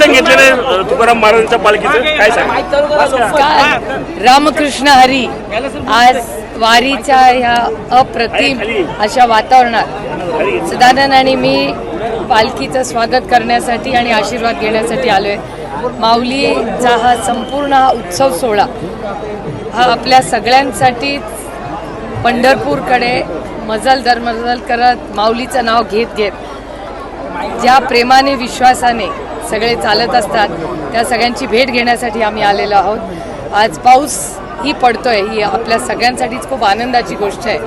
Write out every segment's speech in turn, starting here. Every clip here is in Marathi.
नियोजन घेतलेलं तुकाराम महाराजांच्या पालखीचं काय सांगा? रामकृष्ण हरी आज वारीच्या ह्या अप्रतिम अशा वातावरणात सदानंद आणि मी पालखीचं स्वागत करण्यासाठी आणि आशीर्वाद घेण्यासाठी आलोय. माऊलीचा हा संपूर्ण हा उत्सव सोहळा हा आपल्या सगळ्यांसाठी पंढरपूरकडे मजल दर मजल करत माऊलीचं नाव घेत घेत ज्या प्रेमाने विश्वासाने सगळे चालत असतात त्या सगळ्यांची भेट घेण्यासाठी आम्ही आलेलो आहोत. आज पाऊस ही पडतोय, ही आपल्या सगळ्यांसाठीच खूप आनंदाची गोष्ट आहे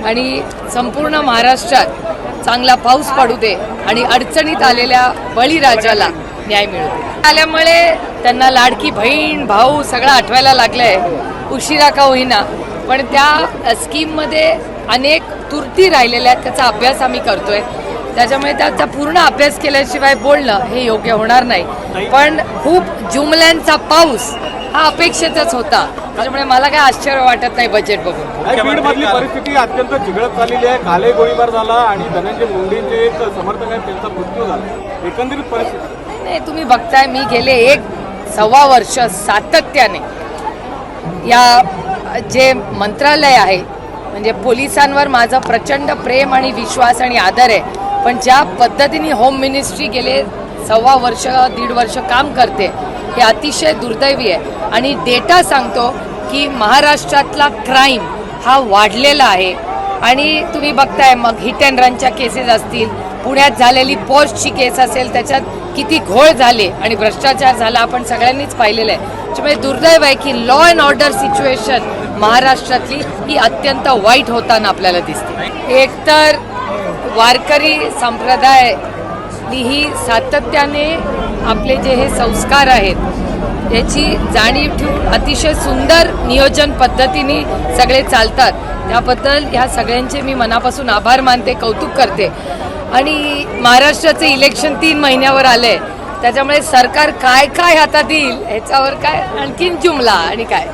आणि संपूर्ण महाराष्ट्रात चांगला पाऊस पडू दे आणि अडचणीत आलेल्या बळीराजाला न्याय मिळू दे. आल्यामुळे त्यांना लाडकी बहीण भाऊ सगळं आठवायला लागलंय, उशिरा का होईना, पण त्या स्कीममध्ये अनेक तुर्ती राहिलेल्या आहेत, त्याचा अभ्यास आम्ही करतोय. त्याच्यामुळे त्याचा पूर्ण अभ्यास केल्याशिवाय बोलणं हे योग्य होणार नाही. पण खूप जुमल्यांचा पाऊस हा अपेक्षितच होता, त्याच्यामुळे मला काय आश्चर्य वाटत नाही बजेट बघून. बीडमधली परिस्थिती अत्यंत चिघळत चाललेली आहे. काले गोळीबार झाला आणि धनंजय मुंडेंचे एक समर्थक आहेत त्यांचा मृत्यू झाला. एकंदरीत परिस्थिती नाही, तुम्ही बघताय मी गेले 1.25 वर्ष सातत्याने या जे मंत्रालय आहे म्हणजे पोलिसांवर माझं प्रचंड प्रेम आणि विश्वास आणि आदर आहे, पण ज्या पद्धतीने होम मिनिस्ट्री गेले 1.25 वर्ष 1.5 वर्ष काम करते हे अतिशय दुर्दैवी आहे. आणि डेटा सांगतो की महाराष्ट्रातला क्राईम हा वाढलेला आहे. आणि तुम्ही बघताय मग हिट अँड रनच्या केसेस असतील, पुण्यात झालेली पोस्टची केस असेल, त्याच्यात किती घोळ झाले आणि भ्रष्टाचार झाला आपण सगळ्यांनीच पाहिलेलं आहे. त्यामुळे दुर्दैव आहे की लॉ अँड ऑर्डर सिच्युएशन महाराष्ट्रातली ही अत्यंत वाईट होताना आपल्याला दिसते. एकतर वारकरी संप्रदाय ही सातत्याने आपले जे हे संस्कार आहेत याची जाणीव ठेवून अतिशय सुंदर नियोजन पद्धतीने सगळे चालतात. त्याबद्दल ह्या सगळ्यांचे मी मनापासून आभार मानते, कौतुक करते. आणि महाराष्ट्राचे इलेक्शन 3 महिन्यावर आले, त्याच्यामुळे सरकार काय काय हातात येईल ह्याच्यावर काय आणखीन जुमला आणि काय